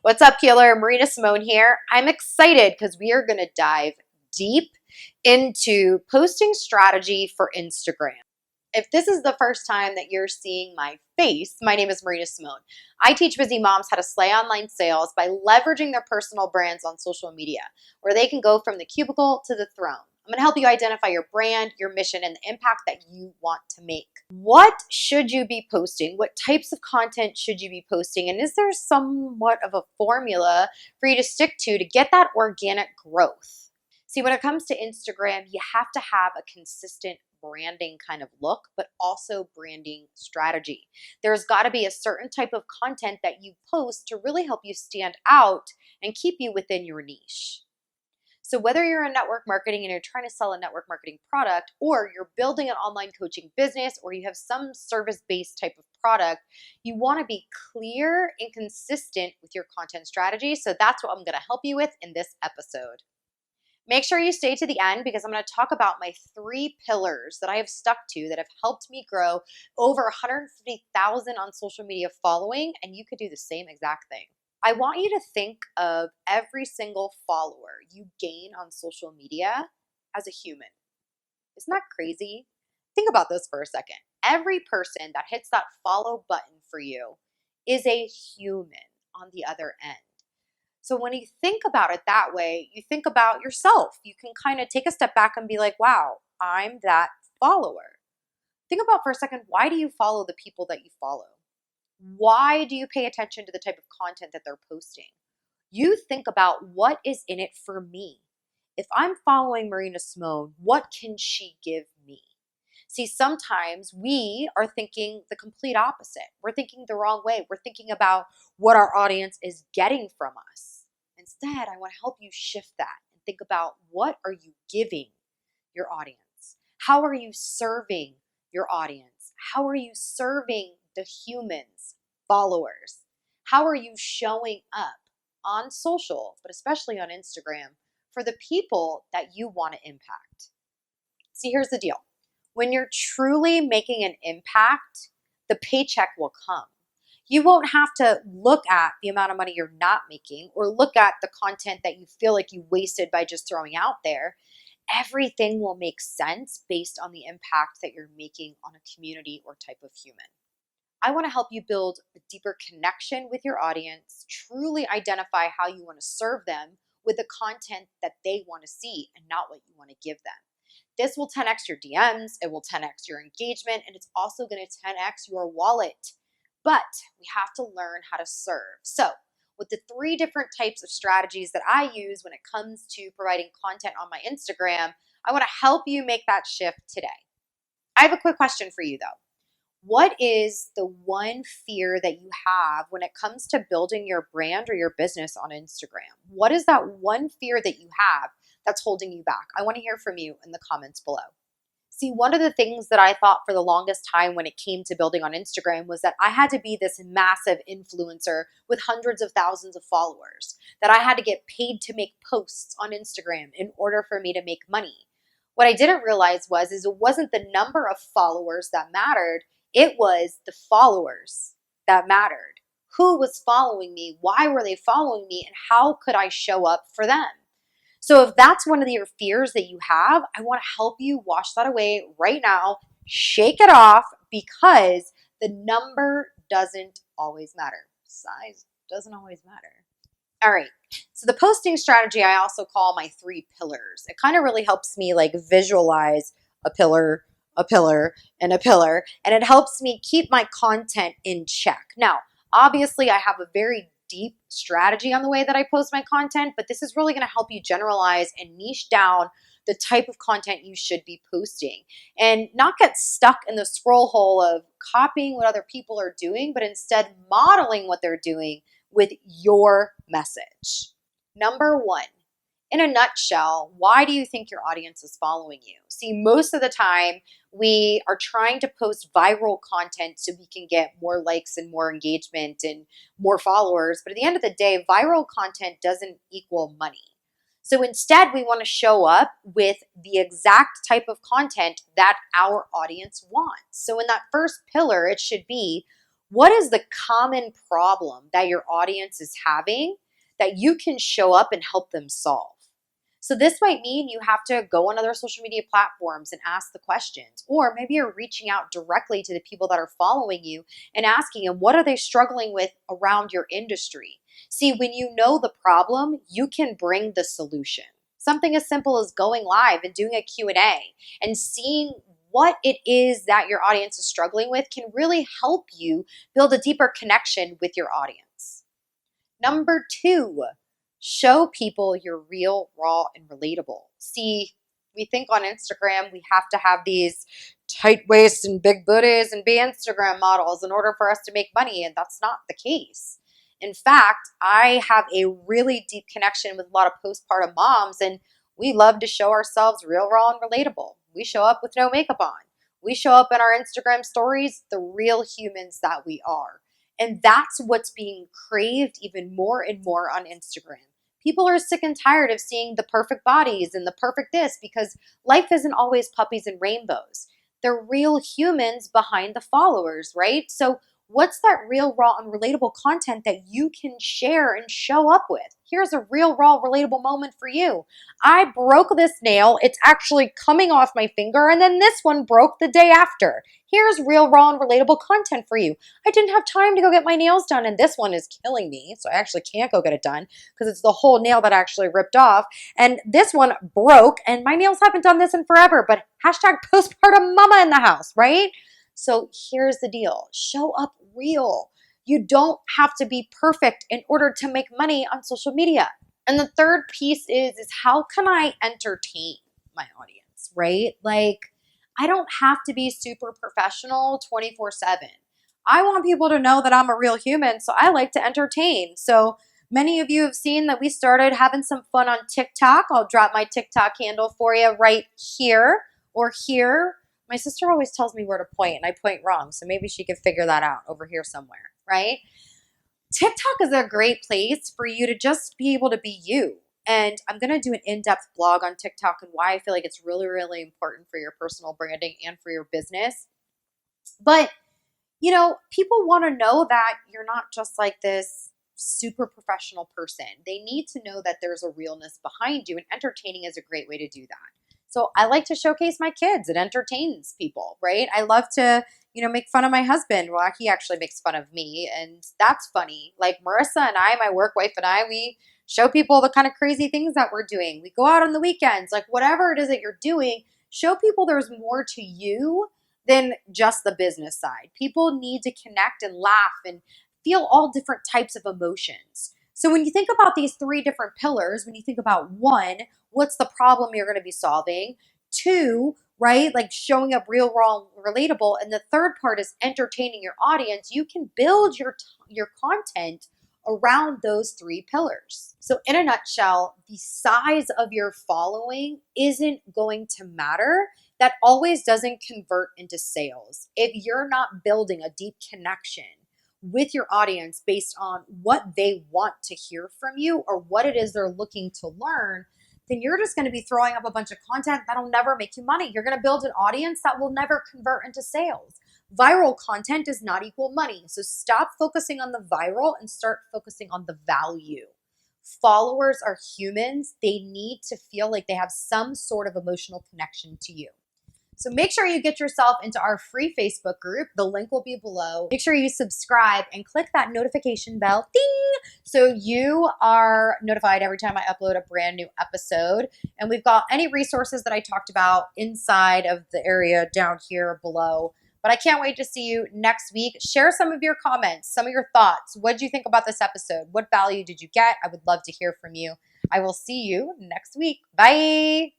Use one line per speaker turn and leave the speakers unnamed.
What's up, Killer? Marina Simone here. I'm excited because we are going to dive deep into posting strategy for Instagram. If this is the first time that you're seeing my face, my name is Marina Simone. I teach busy moms how to slay online sales by leveraging their personal brands on social media, where they can go from the cubicle to the throne. I'm going to help you identify your brand, your mission, and the impact that you want to make. What should you be posting? What types of content should you be posting? And is there somewhat of a formula for you to stick to get that organic growth? See, when it comes to Instagram, you have to have a consistent branding kind of look, but also branding strategy. There's got to be a certain type of content that you post to really help you stand out and keep you within your niche. So whether you're in network marketing and you're trying to sell a network marketing product, or you're building an online coaching business, or you have some service-based type of product, you want to be clear and consistent with your content strategy. So that's what I'm going to help you with in this episode. Make sure you stay to the end because I'm going to talk about my 3 pillars that I have stuck to that have helped me grow over 150,000 on social media following, and you could do the same exact thing. I want you to think of every single follower you gain on social media as a human. Isn't that crazy? Think about this for a second. Every person that hits that follow button for you is a human on the other end. So when you think about it that way, you think about yourself. You can kind of take a step back and be like, wow, I'm that follower. Think about for a second, why do you follow the people that you follow? Why do you pay attention to the type of content that they're posting? You think about what is in it for me. If I'm following Marina Simone, what can she give me? See, sometimes we are thinking the complete opposite. We're thinking the wrong way. We're thinking about what our audience is getting from us. Instead, I want to help you shift that and think about what are you giving your audience? How are you serving your audience? How are you serving the humans, followers? How are you showing up on social, but especially on Instagram, for the people that you want to impact? See, here's the deal. When you're truly making an impact, the paycheck will come. You won't have to look at the amount of money you're not making or look at the content that you feel like you wasted by just throwing out there. Everything will make sense based on the impact that you're making on a community or type of human. I want to help you build a deeper connection with your audience, truly identify how you want to serve them with the content that they want to see and not what you want to give them. This will 10x your DMs, it will 10x your engagement, and it's also going to 10x your wallet. But we have to learn how to serve. So with the 3 different types of strategies that I use when it comes to providing content on my Instagram, I want to help you make that shift today. I have a quick question for you though. What is the one fear that you have when it comes to building your brand or your business on Instagram? What is that one fear that you have that's holding you back? I want to hear from you in the comments below. See, one of the things that I thought for the longest time when it came to building on Instagram was that I had to be this massive influencer with hundreds of thousands of followers, that I had to get paid to make posts on Instagram in order for me to make money. What I didn't realize is it wasn't the number of followers that mattered. It was the followers that mattered. Who was following me? Why were they following me? And how could I show up for them? So if that's one of your fears that you have, I want to help you wash that away right now. Shake it off because the number doesn't always matter. Size doesn't always matter. All right. So the posting strategy I also call my 3 pillars. It kind of really helps me visualize a pillar, and a pillar, and it helps me keep my content in check. Now, obviously, I have a very deep strategy on the way that I post my content, but this is really going to help you generalize and niche down the type of content you should be posting and not get stuck in the scroll hole of copying what other people are doing, but instead modeling what they're doing with your message. Number 1, in a nutshell, why do you think your audience is following you? See, most of the time we are trying to post viral content so we can get more likes and more engagement and more followers. But at the end of the day, viral content doesn't equal money. So instead, we want to show up with the exact type of content that our audience wants. So in that first pillar, it should be, What is the common problem that your audience is having that you can show up and help them solve? So this might mean you have to go on other social media platforms and ask the questions, or maybe you're reaching out directly to the people that are following you and asking them, what are they struggling with around your industry? See, when you know the problem, you can bring the solution. Something as simple as going live and doing a Q&A and seeing what it is that your audience is struggling with can really help you build a deeper connection with your audience. Number 2, show people you're real, raw, and relatable. See, we think on Instagram we have to have these tight waists and big booties and be Instagram models in order for us to make money, and that's not the case. In fact, I have a really deep connection with a lot of postpartum moms, and we love to show ourselves real, raw, and relatable. We show up with no makeup on. We show up in our Instagram stories, the real humans that we are. And that's what's being craved even more and more on Instagram. People are sick and tired of seeing the perfect bodies and the perfect this, because life isn't always puppies and rainbows. They're real humans behind the followers, right? So what's that real, raw, and relatable content that you can share and show up with? Here's a real, raw, relatable moment for you. I broke this nail. It's actually coming off my finger, and then this one broke the day after. Here's real, raw, and relatable content for you. I didn't have time to go get my nails done, and this one is killing me, so I actually can't go get it done because it's the whole nail that actually ripped off. And this one broke, and my nails haven't done this in forever, but hashtag postpartum mama in the house, right? So here's the deal. Show up real. You don't have to be perfect in order to make money on social media. And the third piece is how can I entertain my audience, right? Like, I don't have to be super professional 24/7. I want people to know that I'm a real human, so I like to entertain. So many of you have seen that we started having some fun on TikTok. I'll drop my TikTok handle for you right here or here. My sister always tells me where to point, and I point wrong, so maybe she could figure that out over here somewhere, right? TikTok is a great place for you to just be able to be you. And I'm going to do an in-depth blog on TikTok and why I feel like it's really, really important for your personal branding and for your business. But, people want to know that you're not just like this super professional person. They need to know that there's a realness behind you, and entertaining is a great way to do that. So I like to showcase my kids. It entertains people, right? I love to make fun of my husband. Well, he actually makes fun of me, and that's funny. Like Marissa and I, my work wife and I, we show people the kind of crazy things that we're doing. We go out on the weekends, like whatever it is that you're doing, show people there's more to you than just the business side. People need to connect and laugh and feel all different types of emotions. So when you think about these 3 different pillars, when you think about 1, what's the problem you're going to be solving? 2, right? Like showing up real, raw, relatable. And the third part is entertaining your audience. You can build your content around those 3 pillars. So in a nutshell, the size of your following isn't going to matter. That always doesn't convert into sales. If you're not building a deep connection with your audience based on what they want to hear from you or what it is they're looking to learn, then you're just going to be throwing up a bunch of content that'll never make you money. You're going to build an audience that will never convert into sales. Viral content does not equal money. So stop focusing on the viral and start focusing on the value. Followers are humans. They need to feel like they have some sort of emotional connection to you. So make sure you get yourself into our free Facebook group. The link will be below. Make sure you subscribe and click that notification bell, ding, so you are notified every time I upload a brand new episode. And we've got any resources that I talked about inside of the area down here below. But I can't wait to see you next week. Share some of your comments, some of your thoughts. What did you think about this episode? What value did you get? I would love to hear from you. I will see you next week. Bye.